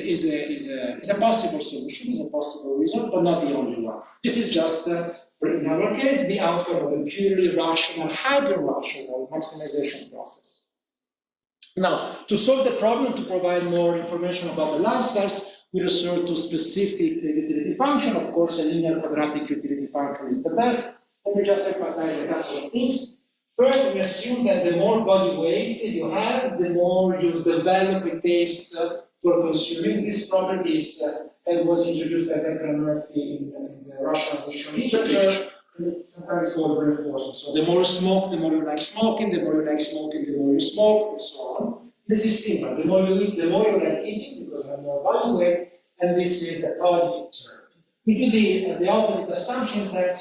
a possible solution, is a possible result, but not the only one. This is just, in our case, the outcome of a purely rational, hyper-rational maximization process. Now, to solve the problem, to provide more information about the lifestyles, we resort to specific utility function. Of course, a linear quadratic utility function is the best. Let me just emphasize a couple of things. First, we assume that the more body weight you have, the more you develop a taste for consuming. This property that was introduced by Becker and Murphy in the Russian addiction literature. It's sometimes called reinforcement. So the more you smoke, the more you like smoking, the more you like smoking, the more you smoke, and so on. This is simple. The more you eat, the more you like eating, because you have more body weight, and this is a positive term. We do the opposite assumption that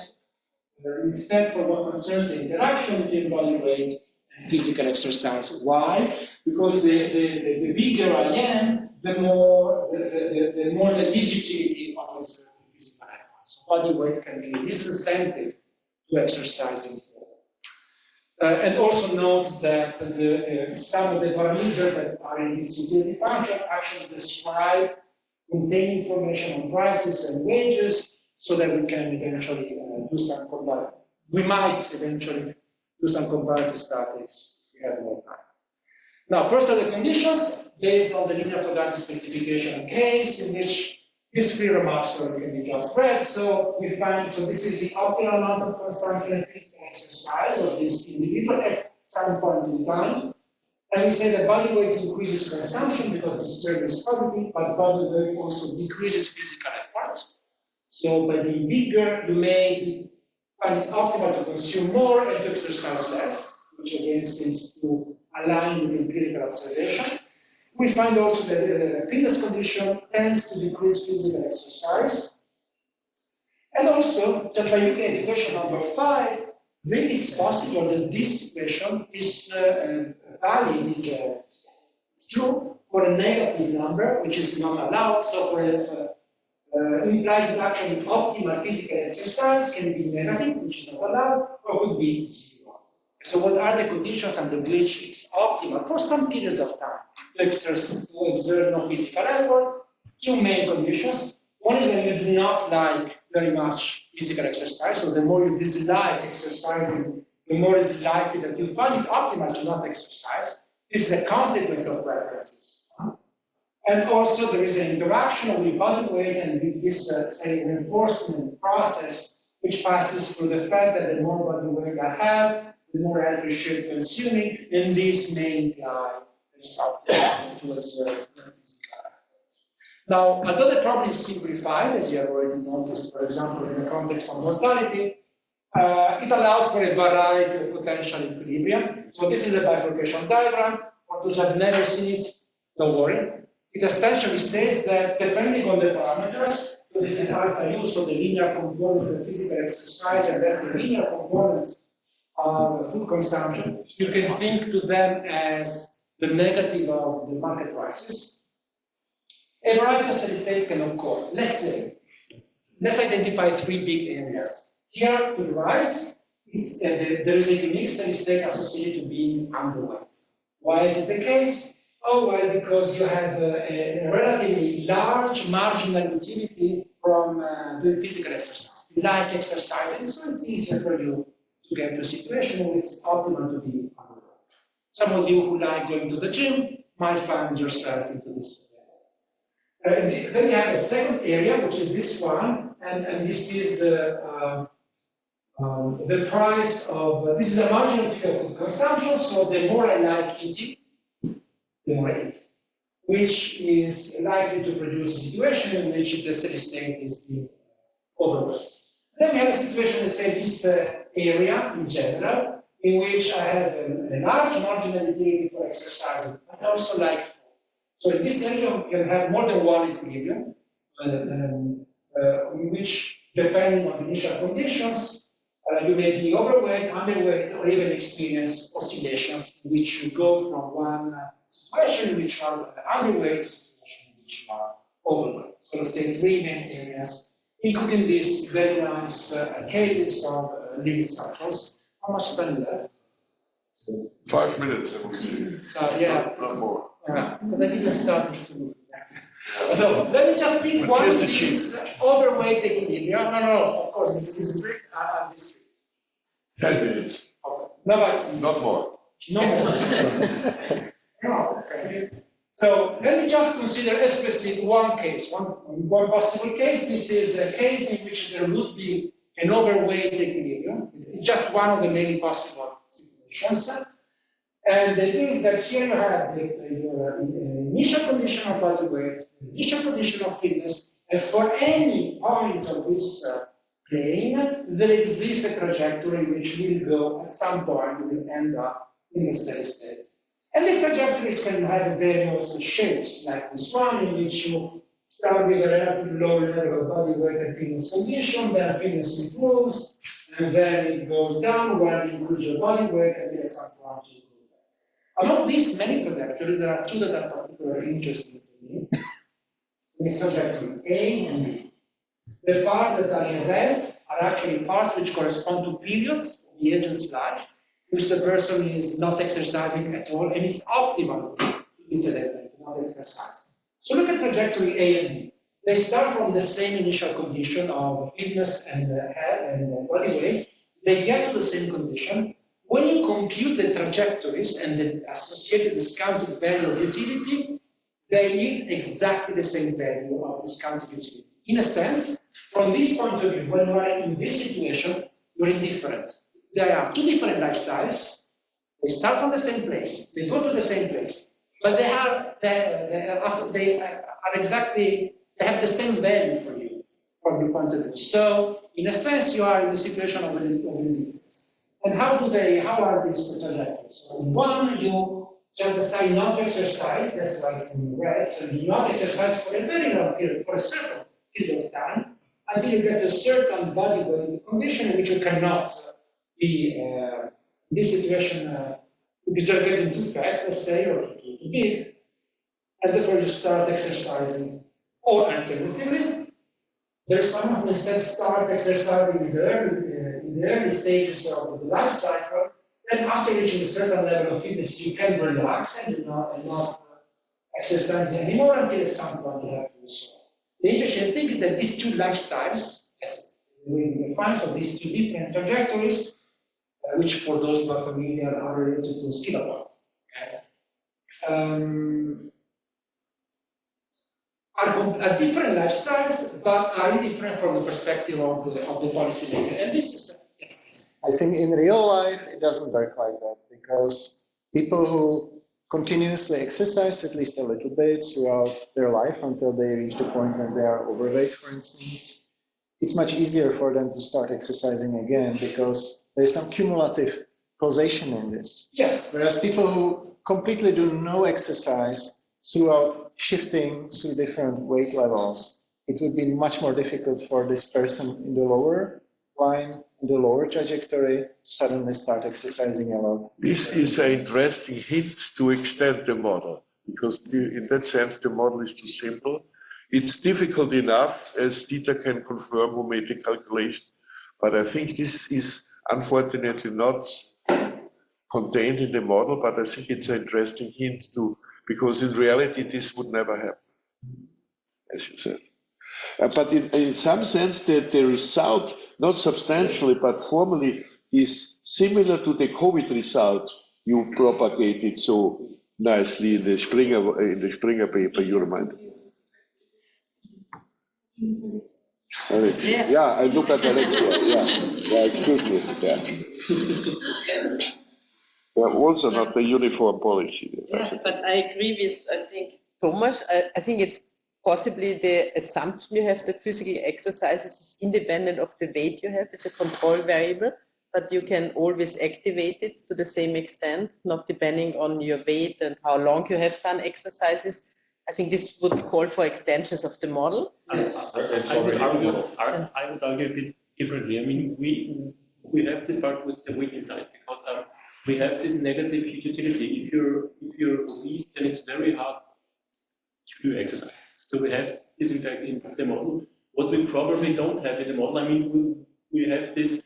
instead for what concerns the interaction between body weight and physical exercise. Why? Because the bigger I am, the more the disutility of this physical effort. So body weight can be a disincentive to exercising for. And also note that some of the parameters that are in this utility function actually describe, contain information on prices and wages, so that we can eventually do some comparative. We might eventually do some comparative studies if we have more time. Now, first are the conditions based on the linear quadratic specification case, in which these three remarks can be just read. So we find, so this is the optimal amount of consumption and physical exercise of this individual at some point in time. And we say that body weight increases consumption because this term is positive, but body weight also decreases physical effort. So by being bigger, you may find it optimal to consume more and to exercise less, which again seems to align with empirical observation. We find also that the fitness condition tends to decrease physical exercise. And also, just by looking at equation number 5, maybe it's possible that this equation is valid, is true for a negative number, which is not allowed. So for implies that actually optimal physical exercise can be negative, which is not allowed, or could be 0. So what are the conditions under which it's optimal for some periods of time to exert no physical effort? Two main conditions. One is when you do not like very much physical exercise, so the more you dislike exercising, the more is it likely that you find it optimal to not exercise. This is a consequence of preferences. And also there is an interaction with body weight and with this, say, reinforcement process, which passes through the fact that the more body weight I have, the more I appreciate consuming, and this may imply something to observe the physical effort. Now, although the problem is simplified, as you have already noticed, for example, in the context of mortality, it allows for a variety of potential equilibrium. So this is a bifurcation diagram. For those who have never seen it, don't worry. It essentially says that depending on the parameters, so this is alpha u, so the linear component of physical exercise, and that's the linear components of food consumption, you can think to them as the negative of the market prices. A variety of steady state can occur. Let's identify 3 big areas. Here to the right, there is a unique steady state associated to being underweight. Why is it the case? Oh, well, because you have a relatively large marginal utility from doing physical exercise. You like exercising, so it's easier for you to get to a situation where it's optimal to be underweight. Some of you who like going to the gym might find yourself into this area. Then you have a second area, which is this one, and this is the price of, this is a marginal utility of food consumption, so the more I like eating, the more I eat, which is likely to produce a situation in which the steady state is being overweight. Then we have a situation, let's say, this area in general, in which I have a large marginal utility for exercising, but I also like food. So in this area, you can have more than one equilibrium, in which, depending on the initial conditions, you may be overweight, underweight, or even experience oscillations in which you go from one situation in which you are underweight to a situation in which you are overweight. So let's say 3 main areas, including these very nice cases of living cycles. How much time left? 5 minutes, I would say. So yeah, Not more. because I didn't start it too exactly. So let me just pick one of these overweight equilibrium. No, of course, this is strict. This strict. 10 minutes. Okay. No, but Not more. no more. No. Okay. So let me just consider a specific one case, one possible case. This is a case in which there would be an overweight equilibrium. It's just one of the many possible situations. And the thing is that here you have your initial condition of body weight, initial condition of fitness, and for any point of this plane, there exists a trajectory which will go at some point, will end up in a steady state. And these trajectories can have various shapes, like this one, in which you start with a relatively low level of body weight and fitness condition, then fitness improves, and then it goes down when you increase your body weight, and at some point you improve that. Among these many trajectories, there are 2 that are particularly interesting to me. This trajectory A and B. The parts that are in red are actually parts which correspond to periods of the agent's life, which the person is not exercising at all, and it's optimal to be sedentary, to not exercise. So look at trajectory A and B. They start from the same initial condition of fitness and health and body weight. They get to the same condition. When you compute the trajectories and the associated discounted value of utility, they yield exactly the same value of discounted utility. In a sense, from this point of view, when you are in this situation, you're indifferent. There are two different lifestyles. They start from the same place. They go to the same place, but they have the same value for you from your point of view. So, in a sense, you are in the situation of indifference. And how are these trajectories? So in one, you just decide not to exercise. That's why it's in red. So you not exercise for a very long period, for a certain period of time, until you get a certain body weight condition in which you cannot be in this situation, because you're getting too fat, let's say, or too big, and therefore you start exercising. Or alternatively, there's someone who instead starts exercising in the early stages of the life cycle, then after reaching a certain level of fitness, you can relax and not exercise anymore until at some point you have to restore. The interesting thing is that these two lifestyles, as we define, so these two different trajectories, which for those who are familiar are related to skill awards, are different lifestyles, but are different from the perspective of the policymaker. And this is, I think in real life, it doesn't work like that, because people who continuously exercise at least a little bit throughout their life until they reach the point when they are overweight, for instance, it's much easier for them to start exercising again because there's some cumulative causation in this. Yes. Whereas people who completely do no exercise throughout shifting through different weight levels, it would be much more difficult for this person in the lower line, in the lower trajectory, to suddenly start exercising a lot. This is an interesting hint to extend the model, because in that sense the model is too simple. It's difficult enough, as Dieter can confirm, who made the calculation, but I think this is unfortunately not contained in the model, but I think it's an interesting hint to, because in reality this would never happen, as you said. But in some sense that the result, not substantially but formally, is similar to the COVID result you propagated so nicely in the Springer paper, you remind me. Alexia. Yeah, I look at Alexia. Yeah, excuse me. Yeah. Also not the uniform policy. Yeah, but I agree with, I think, Thomas. I think it's possibly the assumption you have that physical exercise is independent of the weight you have. It's a control variable, but you can always activate it to the same extent, not depending on your weight and how long you have done exercises. I think this would call for extensions of the model. Yes. I would argue a bit differently. I mean, we have this part with the weight inside, because we have this negative utility. If you're obese, then it's very hard to do exercise. So we have this impact in the model. What we probably don't have in the model, I mean, we have this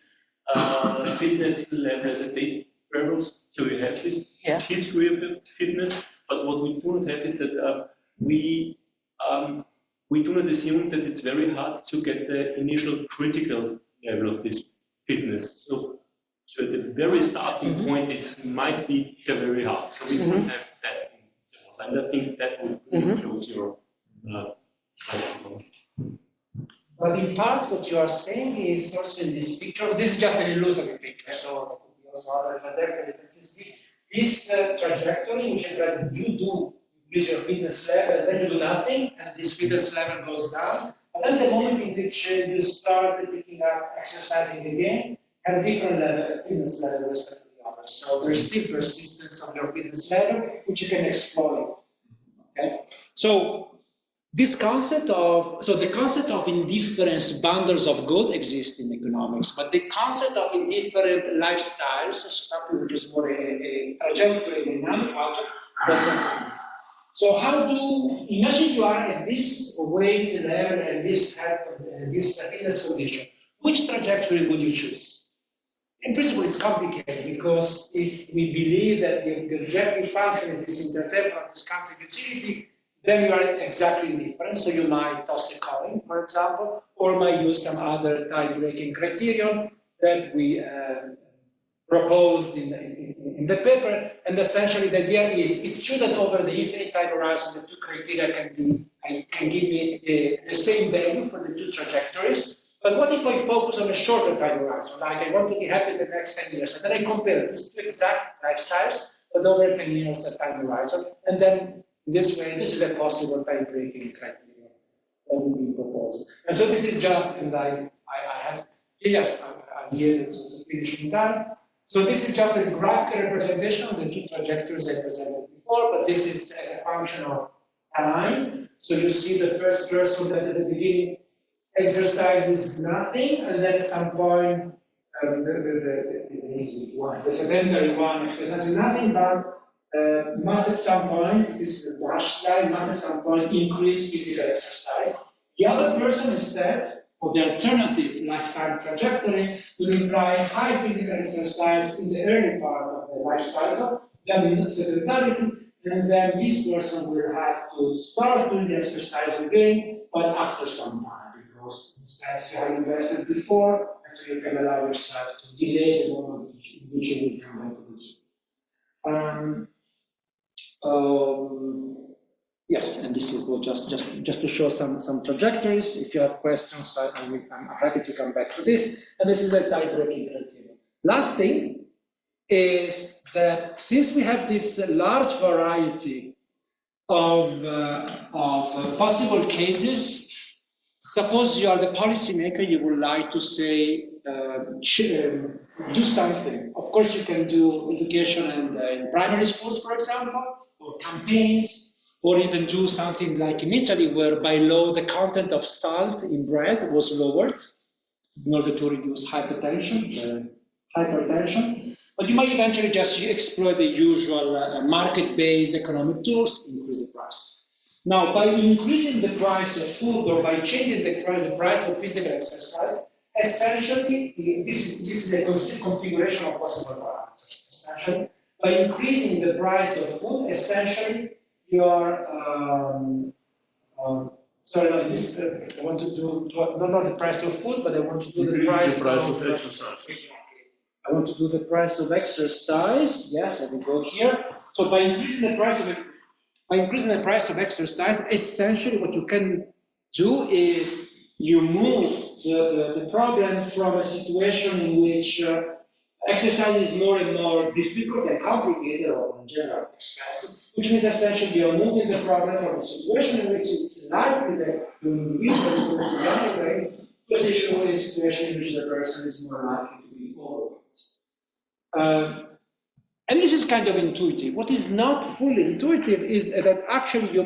fitness level as a state variables. So we have this history of fitness, but what we do not have is that we do not assume that it's very hard to get the initial critical level of this fitness. So at the very starting point, it might be very hard. So we don't have that in the model, and I think that would really close your. But in part, what you are saying is also in this picture. This is just an illusory picture, so there could be also other trajectories. You see this trajectory, which is that you do reach your fitness level, then you do nothing, and this fitness level goes down. But then the moment in which you start picking up, exercising again, have a different level, fitness level with respect to the others. So there's still persistence of your fitness level, which you can exploit. Okay, so. The concept of indifference boundaries of good exists in economics, but the concept of indifferent lifestyles, so something which is more a trajectory dynamic object, doesn't exist. So imagine you are at this weight level and this health, this fitness condition. Which trajectory would you choose? In principle, it's complicated because if we believe that the objective function is this intertemporal discounted utility, then you are exactly different. So you might toss a coin, for example, or might use some other tie-breaking criterion that we proposed in the paper. And essentially, the idea is it's true that over the infinite time horizon, the two criteria can give me the same value for the two trajectories. But what if I focus on a shorter time horizon? Like I want to be happy the next 10 years, and then I compare these two exact lifestyles, but over 10 years at time horizon, and then this way, this is a possible time-breaking criteria that will be proposed. And so this is just, and I have, yes, I'm here to finish in time. So this is just a graphical representation of the two trajectories I presented before, but this is as a function of time. So you see the first person that at the beginning exercises nothing, and then at some point, the sedentary one exercises nothing, but must at some point, this is a dashed line, must at some point increase physical exercise. The other person instead, or the alternative lifetime trajectory, will imply high physical exercise in the early part of the life cycle, then sedentarity, and then this person will have to start doing the exercise again, but after some time, because instead you have invested before, and so you can allow yourself to delay the moment in which you will come back to the gym. Yes, and this is just to show some trajectories. If you have questions, I'm happy to come back to this. And this is a tie-breaking criteria. Last thing is that since we have this large variety of possible cases, suppose you are the policymaker, you would like to say, do something. Of course, you can do education in primary schools, for example, or campaigns, or even do something like in Italy, where by law the content of salt in bread was lowered in order to reduce hypertension. But you might eventually just exploit the usual market-based economic tools, increase the price. Now, by increasing the price of food or by changing the price of physical exercise, essentially, this is a configuration of possible parameters. Essentially, by increasing the price of food, essentially, you are, sorry, I want to do, not the price of food, but I want to do the price of exercise. I want to do the price of exercise. Yes, I will go here. So by increasing the price of exercise, essentially what you can do is you move the problem from a situation in which exercise is more and more difficult and complicated, or in general expensive, which means essentially you're moving the problem from a situation in which it's likely that the individual is going to be anyway, to a situation in which the person is more likely to be overweight. And this is kind of intuitive. What is not fully intuitive is that actually you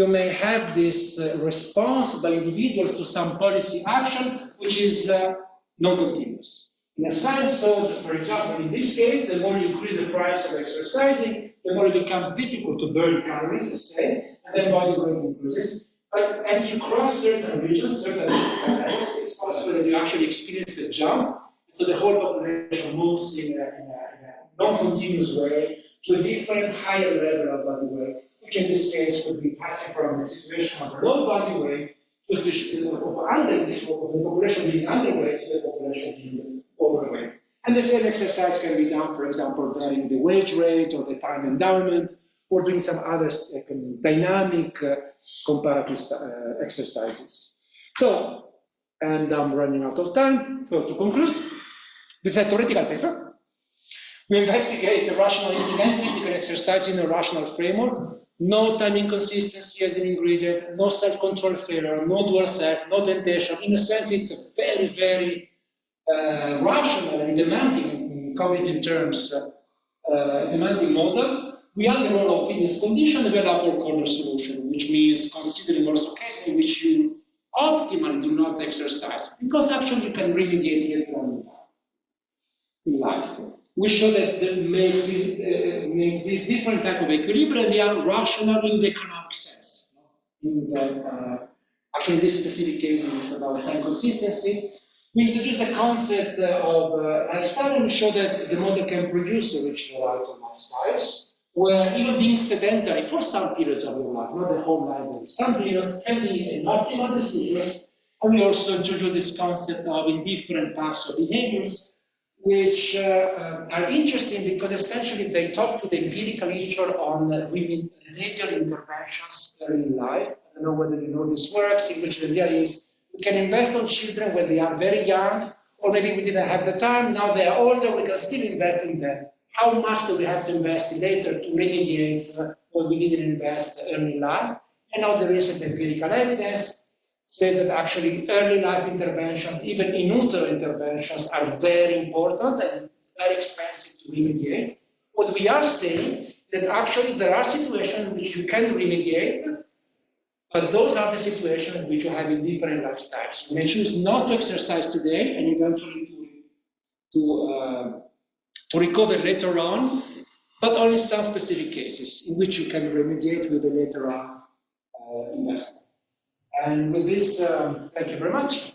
may have this response by individuals to some policy action which is non-continuous. In a sense, so that, for example, in this case, the more you increase the price of exercising, the more it becomes difficult to burn calories, let's say, and then body weight increases. But as you cross certain regions, certain levels, it's possible that you actually experience a jump. So the whole population moves in a non-continuous way to a different, higher level of body weight, which in this case would be passing from a situation of low body weight to a situation of the population being underweight to the population being overweight. And the same exercise can be done, for example, varying the wage rate or the time endowment, or doing some other dynamic comparative exercises. So, and I'm running out of time. So to conclude, this is a theoretical paper. We investigate the rational and critical exercise in a rational framework. No time inconsistency as an ingredient, no self-control failure, no dual self, no temptation. In a sense, it's a very, very rational and demanding, in cognitive terms, demanding model. We have the role of fitness condition, we allow for corner solution, which means considering also cases in which you optimally do not exercise, because actually you can remediate it in life. We show that there may exist different type of equilibrium, they are rational in the economic sense. In the, actually, in this specific case, it's about time consistency. We introduced the concept of lifestyle and show that the model can produce a rich variety of lifestyles, where even being sedentary for some periods of your life, not the whole life, some periods can be an optimal decision. And we also introduced this concept of indifferent types of behaviors, which are interesting because essentially they talk to the empirical literature on remedial interventions early in life. I don't know whether you know this works, in which the idea is we can invest on children when they are very young, or maybe we didn't have the time, now they are older, we can still invest in them. How much do we have to invest later to remediate what we didn't invest early in life? And now the recent empirical evidence says that actually early life interventions, even in utero interventions, are very important and it's very expensive to remediate. What we are saying that actually there are situations in which you can remediate, but those are the situations in which you have indifferent lifestyles. You may choose not to exercise today and eventually to recover later on, but only some specific cases in which you can remediate with a later on investment. And with this, thank you very much.